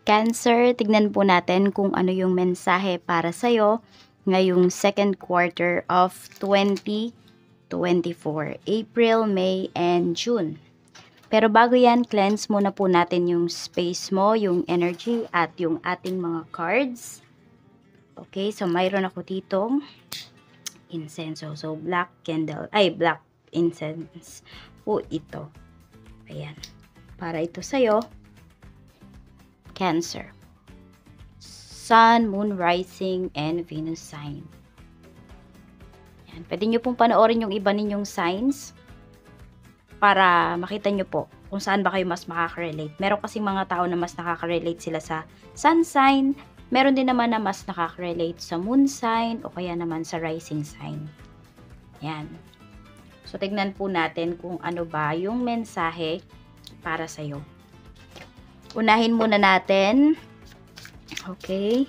Cancer, tignan po natin kung ano yung mensahe para sa'yo ngayong second quarter of 2024, April, May, and June. Pero bago yan, cleanse muna po natin yung space mo, yung energy, at yung ating mga cards. Okay, so mayroon ako ditong incense. So, black candle, black incense po ito. Ayan. Para ito sa'yo, Cancer. Sun, Moon, Rising, and Venus sign. Yan. Pwede nyo pong panoorin yung iba ninyong signs para makita nyo po kung saan ba kayo mas makaka-relate. Meron kasing mga tao na mas nakaka-relate sila sa Sun sign. Meron din naman na mas nakaka-relate sa Moon sign o kaya naman sa Rising sign. Yan. So, tignan po natin kung ano ba yung mensahe para sa'yo. Unahin muna natin. Okay.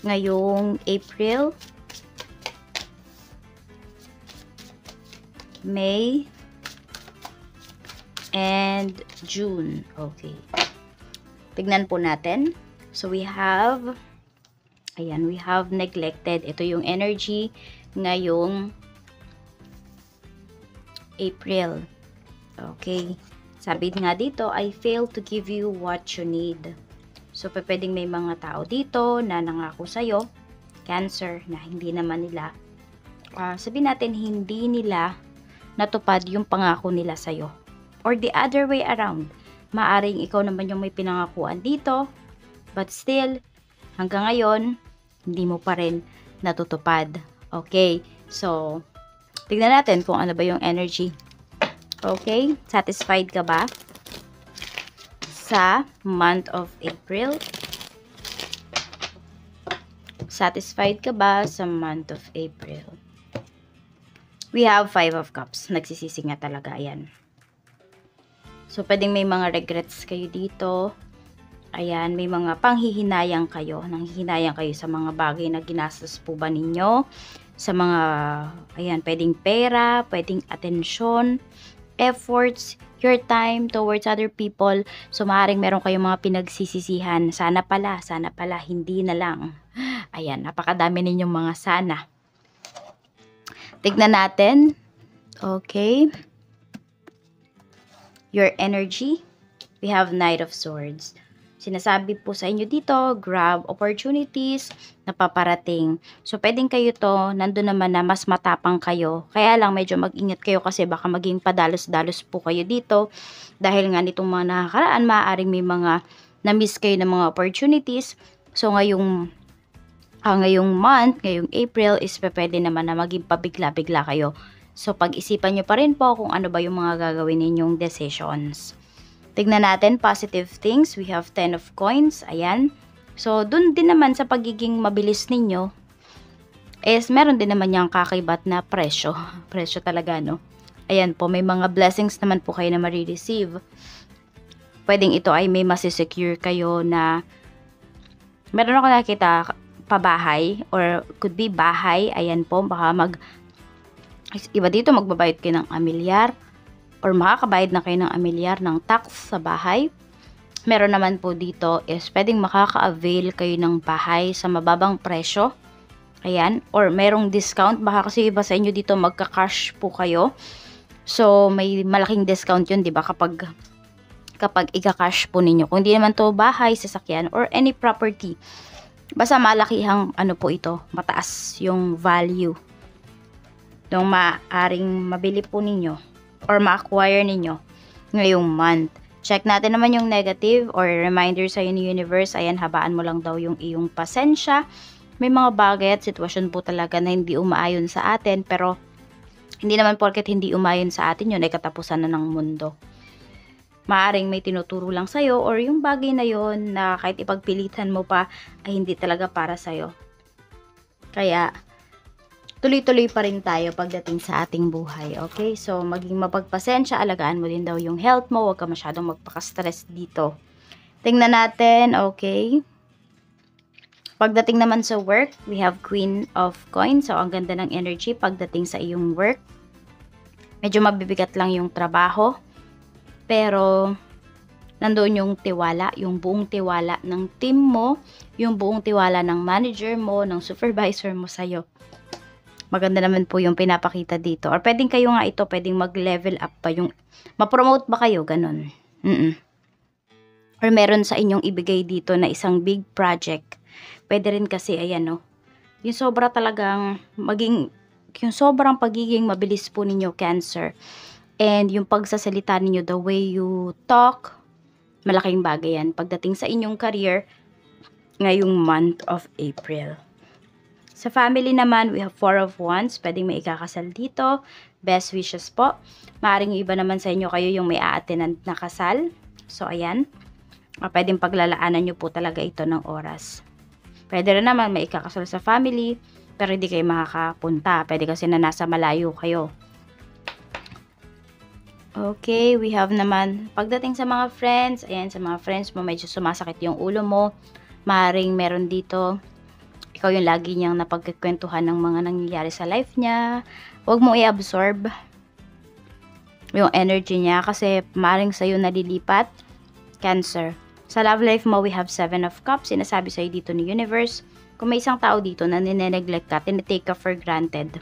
Ngayong April, May, and June. Okay. Tignan po natin. So, we have neglected. Ito yung energy ngayong April. Okay. Sabi nga dito, I fail to give you what you need. So, pwedeng may mga tao dito na nangako sa'yo, Cancer, na hindi naman nila, sabihin natin, hindi nila natupad yung pangako nila sa'yo. Or the other way around, maaring ikaw naman yung may pinangakuan dito, but still, hanggang ngayon, hindi mo pa rin natutupad. Okay, so, tignan natin kung ano ba yung energy. Okay, satisfied ka ba sa month of April? Satisfied ka ba sa month of April? We have 5 of Cups. Nagsisisi nga talaga. Ayan. So, pwedeng may mga regrets kayo dito. Ayan, may mga panghihinayang kayo. Nanghihinayang kayo sa mga bagay na ginastos po ba ninyo. Sa mga, ayan, pwedeng pera, pwedeng atensyon, efforts, your time towards other people. So, maaaring meron kayong mga pinagsisisihan. Sana pala, hindi na lang. Ayan, napakadami ninyong mga sana. Tignan natin. Okay. Your energy. We have Knight of Swords. Sinasabi po sa inyo dito, grab opportunities na paparating. So, pwedeng kayo to, nandun naman na mas matapang kayo. Kaya lang, medyo mag-ingat kayo kasi baka maging padalos-dalos po kayo dito. Dahil nga nitong mga nakakaraan, maaaring may mga na-miss kayo ng mga opportunities. So, ngayong month, ngayong April, is pwede naman na maging pabigla-bigla kayo. So, pag-isipan nyo pa rin po kung ano ba yung mga gagawin ninyong decisions. Tignan natin, positive things. We have 10 of coins. Ayan. So, dun din naman sa pagiging mabilis ninyo, meron din naman yung kakaibat na presyo. Presyo talaga, no? Ayan po, may mga blessings naman po kayo na marireceive. Pwedeng ito ay may masisecure kayo na meron ako nakita pabahay or could be bahay. Ayan po, baka iba dito magbabayad kayo ng amilyar or makakabayad na kayo ng amilyar ng tax sa bahay. Meron naman po dito is pwedeng makaka-avail kayo ng bahay sa mababang presyo. Ayan. Or merong discount. Baka kasi iba sa inyo dito magka-cash po kayo. So, may malaking discount yun, di ba? Kapag ika-cash po ninyo. Kung di naman to bahay, sasakyan, or any property. Basta malakihang po ito. Mataas yung value. Nung maaring mabili po ninyo or ma-acquire ninyo ngayong month. Check natin naman yung negative or reminder sa universe. Ayan, habaan mo lang daw yung iyong pasensya. May mga bagay at sitwasyon po talaga na hindi umaayon sa atin, pero hindi naman porket hindi umaayon sa atin yun ay katapusan na ng mundo. Maaring may tinuturo lang sa'yo or yung bagay na yon na kahit ipagpilitan mo pa ay hindi talaga para sa'yo. Kaya tuloy-tuloy pa rin tayo pagdating sa ating buhay. Okay? So, maging mapagpasensya, alagaan mo din daw yung health mo. Huwag ka masyadong magpaka-stress dito. Tingnan natin, okay? Pagdating naman sa work, we have Queen of Coins. So, ang ganda ng energy pagdating sa iyong work. Medyo mabibigat lang yung trabaho. Pero, nandoon yung tiwala, yung buong tiwala ng team mo, yung buong tiwala ng manager mo, ng supervisor mo sa'yo. Maganda naman po yung pinapakita dito. Or pwedeng kayo nga ito, pwedeng mag-level up pa yung, ma-promote ba kayo, ganun. Or meron sa inyong ibigay dito na isang big project. Pwede rin kasi, ayan no, yung sobra talagang yung sobrang pagiging mabilis po ninyo, Cancer. And yung pagsasalita ninyo, the way you talk, malaking bagay yan pagdating sa inyong career ngayong month of April. Sa family naman, we have 4 of Wands. Pwedeng may ikakasal dito. Best wishes po. Maaring yung iba naman sa inyo, kayo yung may a-attend na kasal. So, ayan. Pwedeng paglalaanan nyo po talaga ito ng oras. Pwede rin naman may ikakasal sa family, pero hindi kayo makakapunta. Pwede kasi na nasa malayo kayo. Okay, we have naman, pagdating sa mga friends, ayan, sa mga friends mo, medyo sumasakit yung ulo mo. Maaring meron dito, ikaw yung lagi niyang napagkikwentuhan ng mga nangyayari sa life niya. Huwag mo i-absorb yung energy niya kasi maaring sa'yo nalilipat, Cancer. Sa love life mo, we have 7 of Cups. Sinasabi sa'yo dito ni Universe, kung may isang tao dito na nineneglect ka, tinitake ka for granted,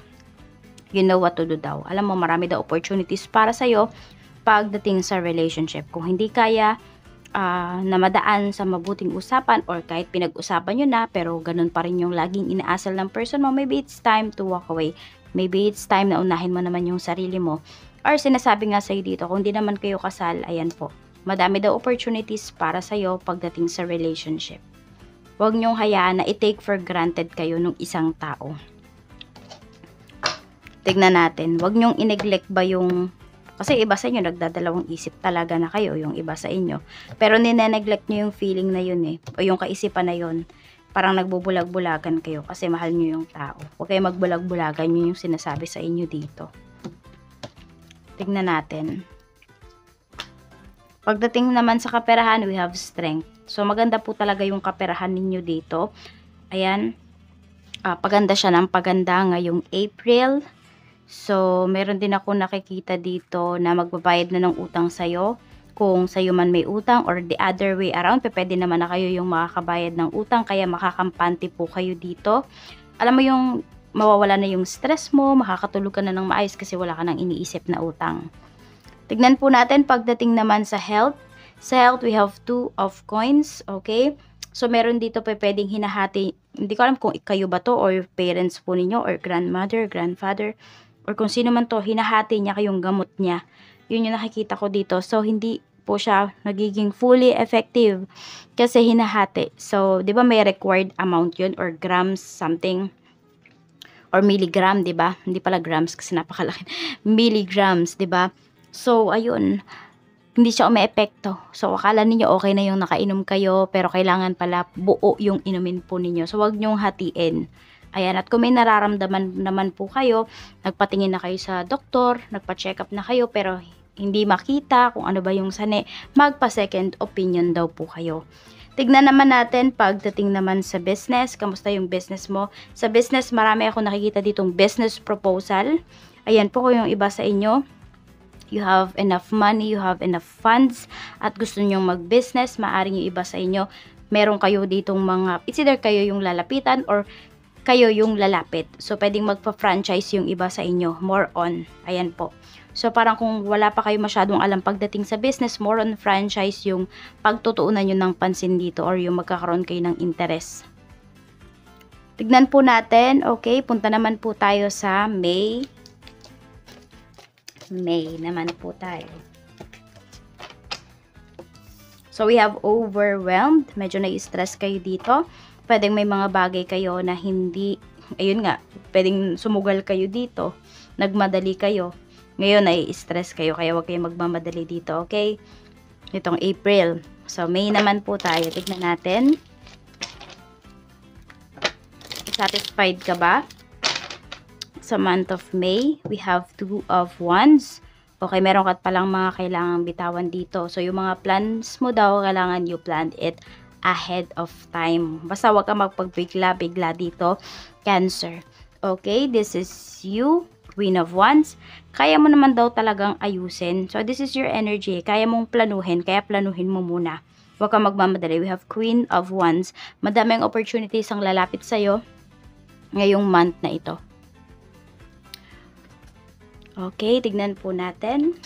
you know what to do daw. Alam mo, marami daw opportunities para sa'yo pagdating sa relationship. Kung hindi kaya na madaan sa mabuting usapan or kahit pinag-usapan nyo na pero ganun pa rin yung laging inaasal ng person mo, maybe it's time to walk away. Maybe it's time na unahin mo naman yung sarili mo. Or sinasabi nga sa'yo dito, kung di naman kayo kasal, ayan po, madami daw opportunities para sa'yo pagdating sa relationship. Huwag nyong hayaan na i-take for granted kayo ng isang tao. Tignan natin, huwag nyong i-neglect ba yung, kasi iba sa inyo, nagdadalawang isip talaga na kayo, yung iba sa inyo. Pero nineneglect nyo yung feeling na yun eh, o yung kaisipan na yun. Parang nagbubulag-bulagan kayo kasi mahal nyo yung tao. Huwag kayo magbulag-bulagan, yun yung sinasabi sa inyo dito. Tignan natin. Pagdating naman sa kaperahan, we have strength. So, maganda po talaga yung kaperahan ninyo dito. Ayan. Paganda siya ng paganda ngayong April. So, meron din ako nakikita dito na magbabayad na ng utang sa'yo. Kung sa'yo man may utang or the other way around, pwede naman na kayo yung makakabayad ng utang, kaya makakampante po kayo dito. Alam mo yung mawawala na yung stress mo, makakatulog ka na ng maayos kasi wala ka nang iniisip na utang. Tignan po natin pagdating naman sa health. Sa health, we have 2 of coins, okay? So, meron dito pwedeng hinahati, hindi ko alam kung kayo ba to or parents po ninyo or grandmother, grandfather, or kung sino man to, hinahati niya kayong gamot niya. Yun yung nakikita ko dito. So, hindi po siya nagiging fully effective kasi hinahati. So, di ba may required amount yun or grams something or milligram, di ba? Hindi pala grams kasi napakalaki. Milligrams, di ba? So, ayun. Hindi siya umeepekto. So, akala ninyo okay na yung nakainom kayo pero kailangan pala buo yung inumin po ninyo. So, wag nyong hatiin. Ayan, at kung may nararamdaman naman po kayo, nagpatingin na kayo sa doktor, nagpa-check up na kayo, pero hindi makita kung ano ba yung sani, magpa-second opinion daw po kayo. Tignan naman natin pagdating naman sa business, kamusta yung business mo? Sa business, marami ako nakikita ditong business proposal. Ayan po kung yung iba sa inyo, you have enough money, you have enough funds, at gusto nyong mag-business, maaring yung iba sa inyo, meron kayo ditong mga, it's either kayo yung lalapitan or kayo yung lalapit. So, pwedeng magpa-franchise yung iba sa inyo. More on. Ayan po. So, parang kung wala pa kayo masyadong alam pagdating sa business, more on franchise yung pagtutuunan nyo ng pansin dito or yung magkakaroon kayo ng interest. Tignan po natin. Okay, punta naman po tayo sa May. May naman po tayo. So, we have overwhelmed. Medyo na-stress kayo dito. Pwedeng may mga bagay kayo na hindi, ayun nga, pwedeng sumugal kayo dito, nagmadali kayo. Ngayon ay stress kayo, kaya huwag kayong magmamadali dito, okay? Itong April. So, May naman po tayo. Tignan natin. Satisfied ka ba? Sa month of May, we have 2 of Wands. Okay, meron ka palang mga kailangang bitawan dito. So, yung mga plans mo daw, kailangan you plan it ahead of time. Basta wag ka magpagbigla-bigla dito, Cancer. Okay, this is you. Queen of Wands, kaya mo naman daw talagang ayusin. So, this is your energy. Kaya mong planuhin, kaya planuhin mo muna. Huwag kang magmamadali. We have Queen of Wands. Madaming opportunities ang lalapit sa'yo ngayong month na ito. Okay, tignan po natin.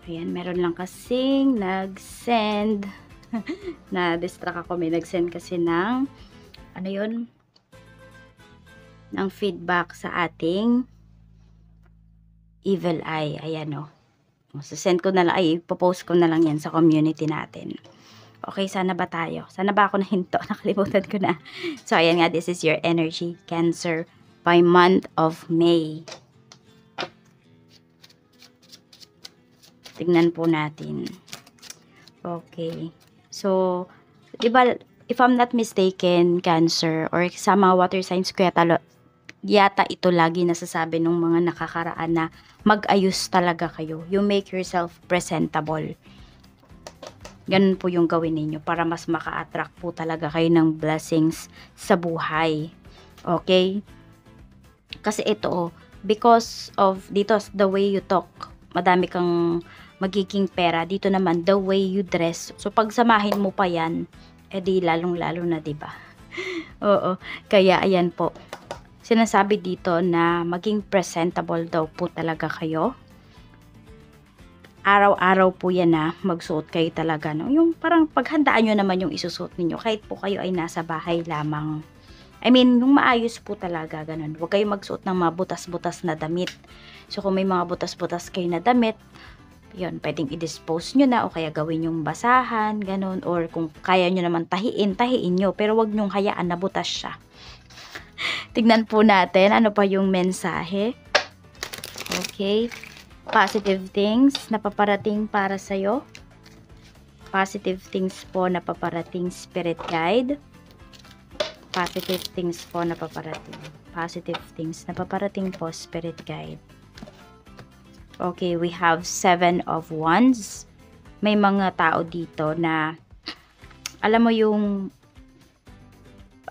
Ayan, meron lang kasing nag-send. Na-distract ako. May nag-send kasi ng, ano yun? Ng feedback sa ating Evil Eye. Ayan o. Send ko na lang, ipopost ko na lang yan sa community natin. Okay, sana ba tayo? Sana ba ako nahinto? Nakalimutan ko na. So, ayan nga, this is your energy, Cancer, by month of May. Tignan po natin. Okay. So, diba, if I'm not mistaken, Cancer, or sa mga water signs ko yata ito lagi nasasabi ng mga nakakaraan na mag-ayos talaga kayo. You make yourself presentable. Ganun po yung gawin ninyo para mas maka-attract po talaga kayo ng blessings sa buhay. Okay? Kasi ito, because of dito, the way you talk, madami kang magiging pera. Dito naman, the way you dress. So, pagsamahin mo pa yan, edi lalong-lalo na, diba? Oo. Kaya, ayan po. Sinasabi dito na maging presentable daw po talaga kayo. Araw-araw po yan na magsuot kayo talaga. No? Yung parang paghandaan nyo naman yung isusuot ninyo. Kahit po kayo ay nasa bahay lamang. I mean, yung maayos po talaga. Ganun. Huwag kayo magsuot ng mga butas-butas na damit. So, kung may mga butas-butas kayo na damit, yun, pwedeng i-dispose nyo na o kaya gawin yung basahan, ganun. Or kung kaya nyo naman tahiin nyo. Pero wag nyong hayaan na butas siya. Tignan po natin ano pa yung mensahe. Okay. Positive things na paparating para sa'yo. Positive things po na paparating, Spirit Guide. Positive things po na paparating. Positive things na paparating po, Spirit Guide. Okay, we have 7 of Wands. May mga tao dito na alam mo yung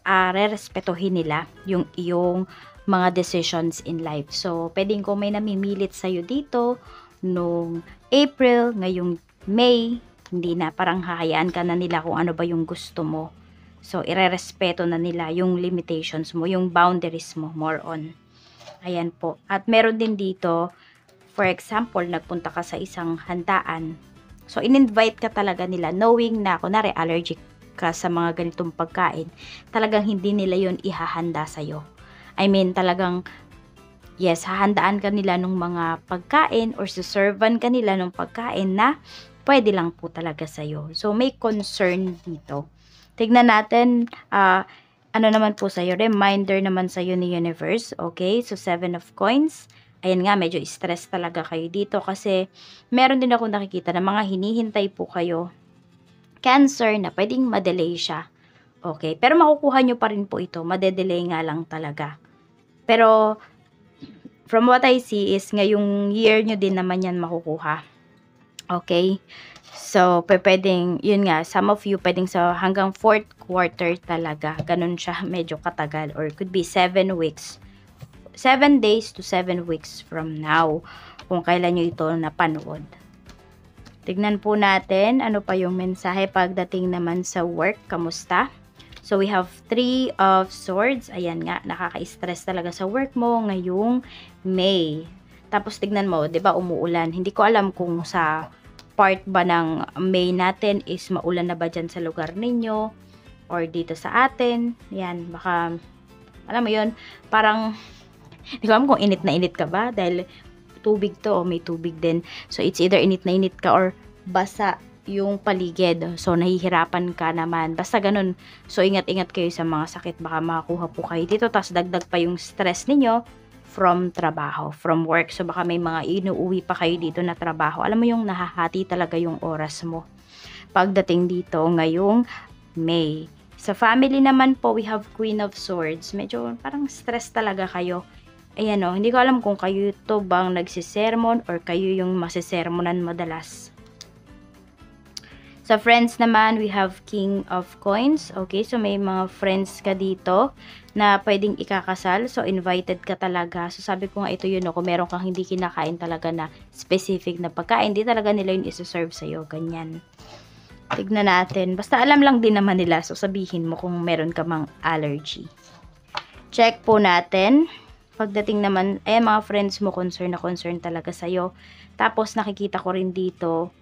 rerespetuhin nila yung iyong mga decisions in life. So, pwedeng kung may namimilit sa'yo dito nung April, ngayong May, hindi na, parang hahayaan ka na nila kung ano ba yung gusto mo. So, irerespeto na nila yung limitations mo, yung boundaries mo, more on. Ayan po. At meron din dito, for example, nagpunta ka sa isang handaan. So, in-invite ka talaga nila knowing na, kunwari, allergic ka sa mga ganitong pagkain. Talagang hindi nila yon ihahanda sa'yo. I mean, talagang, yes, hahandaan ka nila ng mga pagkain or suservan ka nila ng pagkain na pwede lang po talaga sa'yo. So, may concern dito. Tignan natin, ano naman po sa'yo, reminder naman sa'yo ni Universe. Okay, so 7 of Coins. Ayan nga, medyo stress talaga kayo dito kasi meron din ako nakikita na mga hinihintay po kayo, Cancer, na pwedeng madelay siya. Okay, pero makukuha nyo pa rin po ito. Madedelay nga lang talaga. Pero, from what I see is, ngayong year nyo din naman yan makukuha. Okay? So, pwedeng, yun nga, some of you, pwedeng sa hanggang 4th quarter talaga. Ganun siya, medyo katagal. Or could be 7 weeks. 7 days to 7 weeks from now. Kung kailan nyo ito napanood. Tignan po natin, ano pa yung mensahe pagdating naman sa work. Kamusta? So, we have 3 of Swords. Ayan nga, nakaka-stress talaga sa work mo ngayong May. Tapos, tignan mo, 'di ba umuulan. Hindi ko alam kung sa part ba ng May natin is maulan na ba dyan sa lugar ninyo or dito sa atin. Yan, baka, alam mo yun, parang, hindi ko alam kung init na init ka ba dahil tubig to o may tubig din. So, it's either init na init ka or basa yung paligid. So, nahihirapan ka naman. Basta ganun. So, ingat-ingat kayo sa mga sakit. Baka makakuha po kayo dito. Tapos, dagdag pa yung stress ninyo from trabaho, from work. So, baka may mga inuuwi pa kayo dito na trabaho. Alam mo yung nahahati talaga yung oras mo. Pagdating dito ngayong May. Sa family naman po, we have Queen of Swords. Medyo parang stress talaga kayo. Ayan o, hindi ko alam kung kayo to bang nagsisermon or kayo yung masisermonan madalas. Sa friends naman, we have King of Coins. Okay, so may mga friends ka dito na pwedeng ikakasal. So, invited ka talaga. So, sabi ko nga ito yun, no, kung meron kang hindi kinakain talaga na specific na pagkain, hindi talaga nila yun isuserve sa'yo. Ganyan. Tignan natin. Basta alam lang din naman nila. So, sabihin mo kung meron ka mang allergy. Check po natin. Pagdating naman, ayan mga friends mo, concern na concern talaga sa'yo. Tapos, nakikita ko rin dito,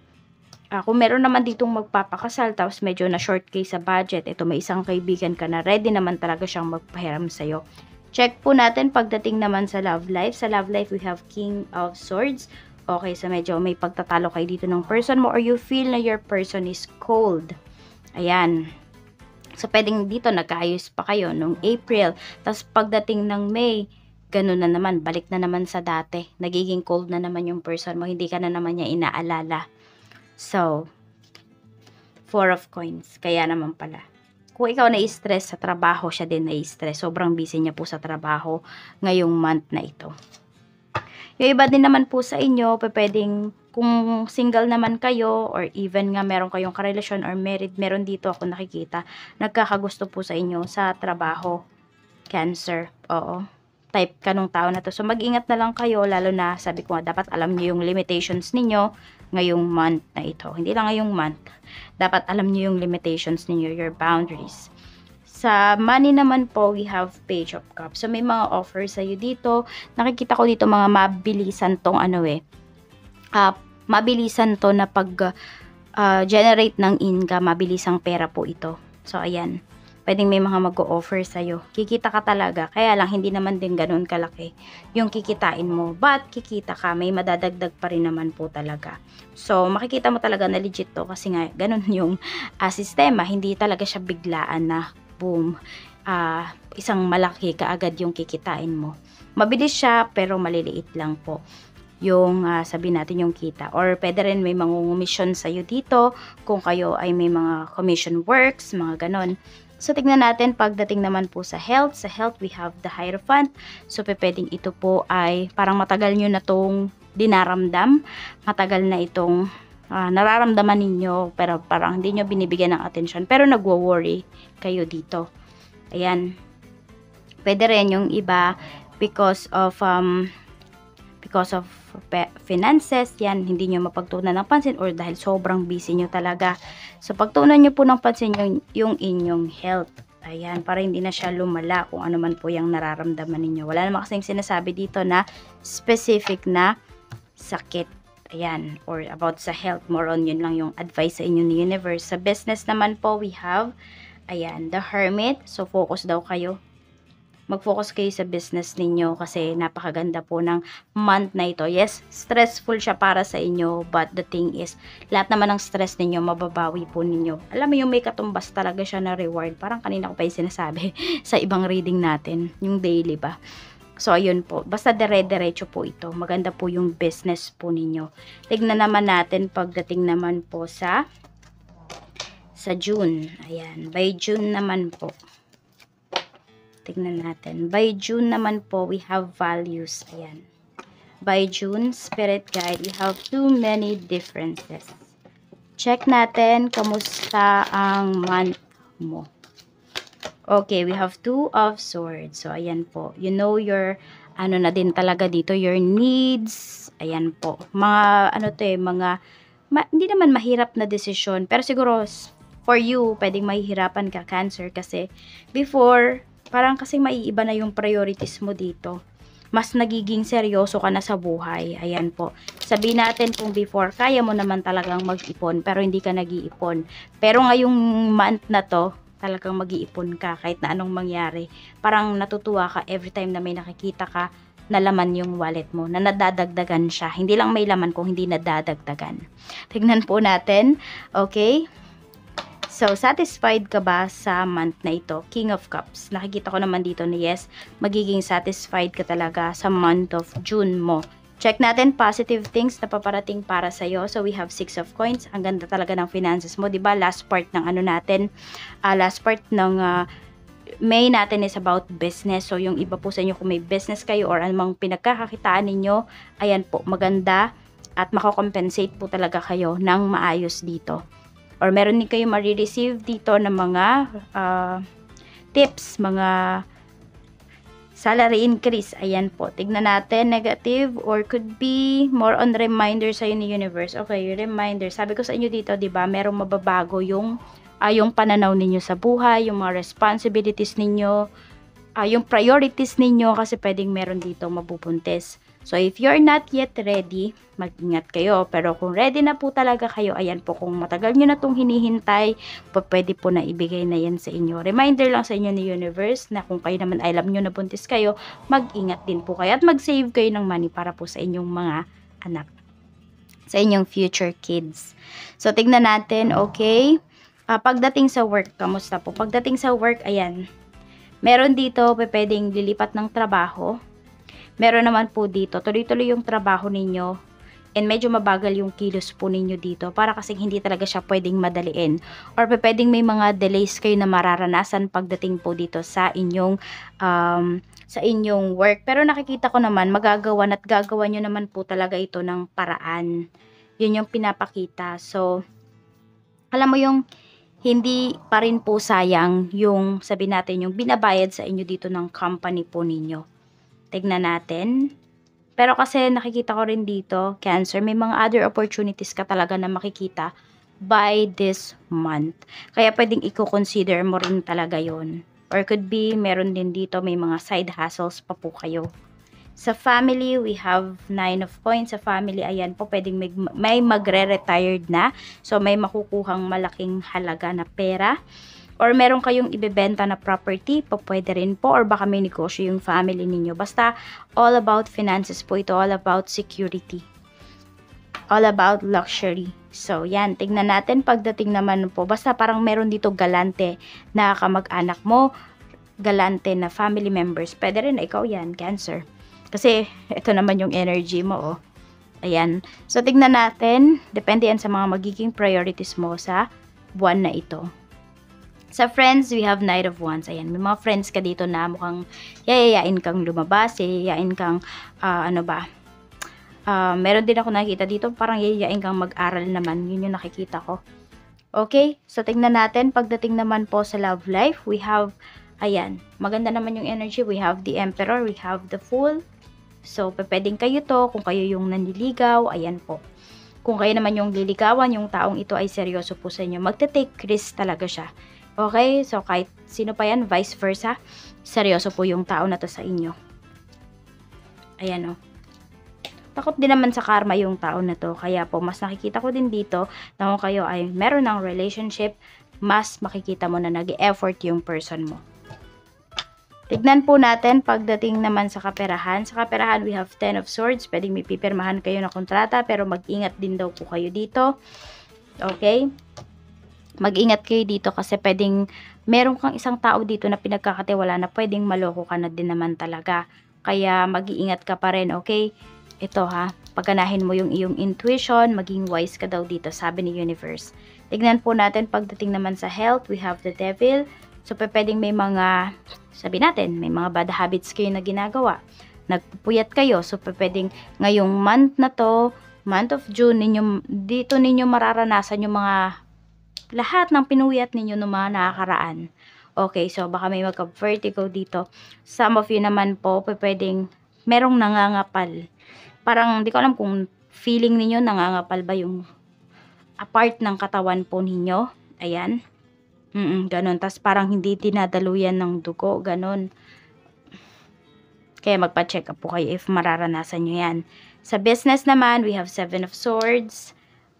kung meron naman ditong magpapakasal, tapos medyo na short case sa budget, ito may isang kaibigan ka na ready naman talaga siyang magpahiram sa'yo. Check po natin pagdating naman sa love life. Sa love life, we have King of Swords. Okay, so medyo may pagtatalo kayo dito ng person mo or you feel na your person is cold. Ayan. So, pwedeng dito nagkaayos pa kayo nung April. Tapos, pagdating ng May, ganun na naman, balik na naman sa dati. Nagiging cold na naman yung person mo. Hindi ka na naman niya inaalala. So, 4 of coins. Kaya naman pala. Kung ikaw na-stress sa trabaho, siya din na-stress. Sobrang busy niya po sa trabaho ngayong month na ito. Yung iba din naman po sa inyo, pwedeng kung single naman kayo or even nga meron kayong karelasyon or married, meron dito ako nakikita, nagkakagusto po sa inyo sa trabaho. Cancer. Oo. Type ka nung tao na to. So, mag-ingat na lang kayo, lalo na, sabi ko nga, dapat alam niyo yung limitations ninyo ngayong month na ito. Hindi lang ngayong month. Dapat alam niyo yung limitations ninyo, your boundaries. Sa money naman po, we have Page of Cups. So, may mga offers sa'yo dito. Nakikita ko dito mga mabilisan tong mabilisan to na pag-generate ng income, mabilisang pera po ito. So, ayan. Pwedeng may mga mag-o-offer sa'yo. Kikita ka talaga. Kaya lang, hindi naman din ganun kalaki yung kikitain mo. But, kikita ka. May madadagdag pa rin naman po talaga. So, makikita mo talaga na legit to. Kasi nga, ganun yung sistema. Hindi talaga siya biglaan na boom. Isang malaki kaagad yung kikitain mo. Mabilis siya, pero maliliit lang po yung sabihin natin yung kita. Or pwede rin may mga commission sa'yo dito. Kung kayo ay may mga commission works, mga ganon. So, tignan natin pagdating naman po sa health. Sa health, we have the Hierophant. So, pwedeng ito po ay parang matagal nyo na itong dinaramdam. Matagal na itong nararamdaman ninyo pero parang hindi nyo binibigyan ng attention. Pero nagwo-worry kayo dito. Ayan. Pwede rin yung iba because of finances, yan, hindi nyo mapagtuunan ng pansin or dahil sobrang busy nyo talaga. So, pagtuunan nyo po ng pansin yung inyong health. Ayan, para hindi na siya lumala kung ano man po yung nararamdaman ninyo. Wala naman kasing sinasabi dito na specific na sakit. Ayan, or about sa health. More on yun lang yung advice sa inyo ni universe. Sa business naman po, we have, ayan, the Hermit. So, focus daw kayo. Mag-focus kayo sa business ninyo kasi napakaganda po ng month na ito. Yes, stressful siya para sa inyo, but the thing is, lahat naman ng stress ninyo, mababawi po ninyo. Alam mo yung may katumbas talaga siya na reward. Parang kanina ko pa yung sinasabi sa ibang reading natin, yung daily ba. So, ayun po. Basta dire-diretso po ito. Maganda po yung business po ninyo. Tignan naman natin pagdating naman po sa June. Ayan. By June naman po. Tignan natin. By June naman po, we have values. Ayan. By June, Spirit Guide, we have too many differences. Check natin, kamusta ang month mo. Okay, we have 2 of Swords. So, ayan po. You know your, na din talaga dito, your needs. Ayan po. Mga, hindi naman mahirap na desisyon. Pero siguro, for you, pwedeng mahihirapan ka, Cancer. Kasi, before, parang kasi maiiba na yung priorities mo dito. Mas nagiging seryoso ka na sa buhay. Ayan po. Sabihin natin kung before, kaya mo naman talagang mag-ipon, pero hindi ka nag-iipon. Pero ngayong month na to, talagang mag-iipon ka kahit na anong mangyari. Parang natutuwa ka every time na may nakikita ka na laman yung wallet mo, na nadadagdagan siya. Hindi lang may laman kung hindi nadadagdagan. Tignan po natin. Okay? So, satisfied ka ba sa month na ito? King of Cups. Nakikita ko naman dito na yes, magiging satisfied ka talaga sa month of June mo. Check natin positive things na paparating para sa'yo. So, we have 6 of Coins. Ang ganda talaga ng finances mo. Diba? Last part ng last part ng May natin is about business. So, yung iba po sa inyo kung may business kayo or anumang pinagkakakitaan ninyo, ayan po, maganda at makakompensate po talaga kayo ng maayos dito. or meron din kayo marireceive dito ng mga tips, mga salary increase. Ayan po. Tignan natin, negative or could be more on reminder sa'yo ni universe. Okay, reminder. Sabi ko sa inyo dito, di ba, merong mababago yung pananaw ninyo sa buhay, yung mga responsibilities ninyo, yung priorities ninyo, kasi pwedeng meron dito mabubuntis. So, if you're not yet ready, mag-ingat kayo. Pero kung ready na po talaga kayo, ayan po, kung matagal nyo na itong hinihintay, pwede po na ibigay na yan sa inyo. Reminder lang sa inyo ni universe na kung kayo naman ay alam nyo na buntis kayo, mag-ingat din po kayo at mag-save kayo ng money para po sa inyong mga anak, sa inyong future kids. So, tignan natin, okay? Pagdating sa work, kamusta po? Pagdating sa work, ayan, meron dito, pwedeng lilipat ng trabaho. Meron naman po dito, tuloy-tuloy yung trabaho ninyo and medyo mabagal yung kilos po ninyo dito para kasi hindi talaga siya pwedeng madaliin. Or pwedeng may mga delays kayo na mararanasan pagdating po dito sa inyong work. Pero nakikita ko naman, magagawan at gagawa nyo naman po talaga ito ng paraan. Yun yung pinapakita. So, alam mo yung hindi pa rin po sayang yung, sabi natin, yung binabayad sa inyo dito ng company po ninyo. Tignan natin. Pero kasi nakikita ko rin dito, Cancer, may mga other opportunities ka talaga na makikita by this month. Kaya pwedeng i-consider mo rin talaga yon. Or could be, meron din dito, may mga side hustles pa po kayo. Sa family, we have 9 of coins. Sa family, ayan po, pwedeng may magre-retired na. So, may makukuhang malaking halaga na pera. Or meron kayong ibebenta na property, pwede rin po. Or baka may negosyo yung family ninyo. Basta, all about finances po ito. All about security. All about luxury. So, yan. Tignan natin pagdating naman po. Basta parang meron dito galante na kamag-anak mo. Galante na family members. Pwede rin, ikaw yan, Cancer. Kasi, ito naman yung energy mo, oh. Ayan. So, tignan natin. Depende yan sa mga magiging priorities mo sa buwan na ito. Sa friends, we have Knight of Wands. Ayan, may mga friends ka dito na mukhang yayayain kang lumabas, yayayain kang, meron din ako nakikita dito, parang yayayain kang mag-aral naman. Yun yung nakikita ko. Okay, so tignan natin. Pagdating naman po sa love life, we have, ayan, maganda naman yung energy. We have the Emperor, we have the Fool. So, pwedeng kayo to, kung kayo yung nanliligaw, ayan po. Kung kayo naman yung liligawan, yung taong ito ay seryoso po sa inyo. Magte-take risk talaga siya. Okay, so kahit sino pa yan, vice versa, seryoso po yung tao na to sa inyo. Ayan o. Takot din naman sa karma yung tao na to. Kaya po, mas nakikita ko din dito na kung kayo ay meron ng relationship, mas makikita mo na nag-effort yung person mo. Tignan po natin pagdating naman sa kaperahan. Sa kaperahan, we have 10 of Swords. Pwedeng may pipirmahan kayo na kontrata, pero mag-ingat din daw po kayo dito. Okay? Mag-ingat kayo dito kasi pwedeng meron kang isang tao dito na pinagkakatiwala na pwedeng maloko ka na din naman talaga. Kaya mag-iingat ka pa rin, okay? Ito ha, paganahin mo yung iyong intuition, maging wise ka daw dito, sabi ni universe. Tignan po natin pagdating naman sa health, we have the Devil. So pwedeng may mga, sabi natin, may mga bad habits kayo na ginagawa. Nagpupuyat kayo, so pwedeng ngayong month na to, month of June, dito ninyo mararanasan yung mga lahat ng pinuyat ninyo ng mga nakakaraan. Okay, so baka may magka-vertigo dito. Some of you naman po, pwedeng merong nangangapal. Parang, di ko alam kung feeling ninyo nangangapal ba yung apart ng katawan po ninyo. Ayan. Ganon. Tas parang hindi dinadaluyan ng dugo. Ganon. Kaya magpa-check up po kayo if mararanasan nyo yan. Sa business naman, we have 7 of Swords.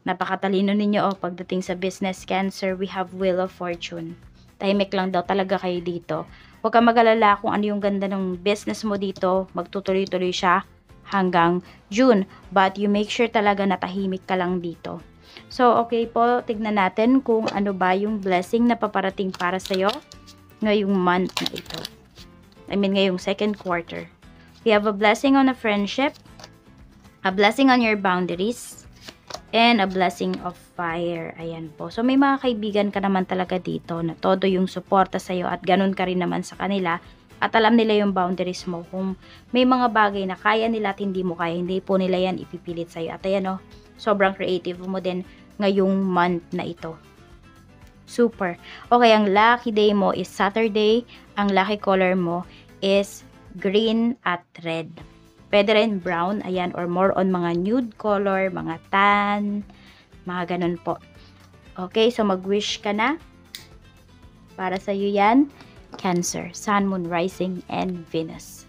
Napakatalino ninyo pagdating sa business, Cancer, we have Wheel of Fortune. Tahimik lang daw talaga kayo dito. Huwag kang mag-alala kung ano yung ganda ng business mo dito. Magtutuloy-tuloy siya hanggang June. But you make sure talaga na tahimik ka lang dito. So, okay po. Tignan natin kung ano ba yung blessing na paparating para sa'yo ngayong month na ito. Ngayong second quarter. We have a blessing on a friendship. A blessing on your boundaries. And a blessing of fire. Ayan po. So, may mga kaibigan ka naman talaga dito na todo yung suporta sa'yo at ganun ka rin naman sa kanila. At alam nila yung boundaries mo. Kung may mga bagay na kaya nila at hindi mo kaya, hindi po nila yan ipipilit sa'yo. At ayan sobrang creative mo din ngayong month na ito. Super. Okay, ang lucky day mo is Saturday. Ang lucky color mo is green at red. Pwede rin brown, ayan, or more on mga nude color, mga tan, mga ganun po. Okay, so mag-wish ka na. Para sa iyo yan, Cancer, Sun, Moon, Rising, and Venus.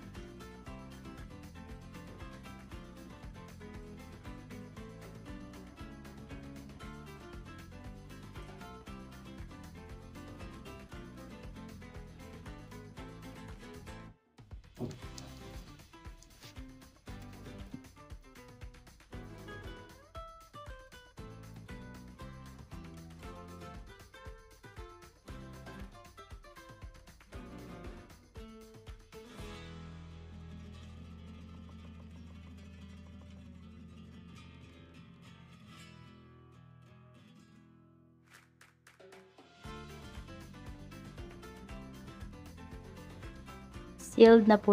Seal na po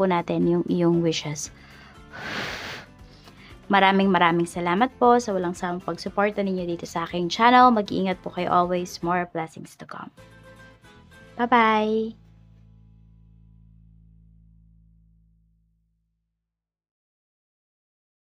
natin yung iyong wishes. Maraming salamat po sa walang sawang pagsuporta ninyo dito sa aking channel. Mag-iingat po kayo always. More blessings to come. Bye-bye!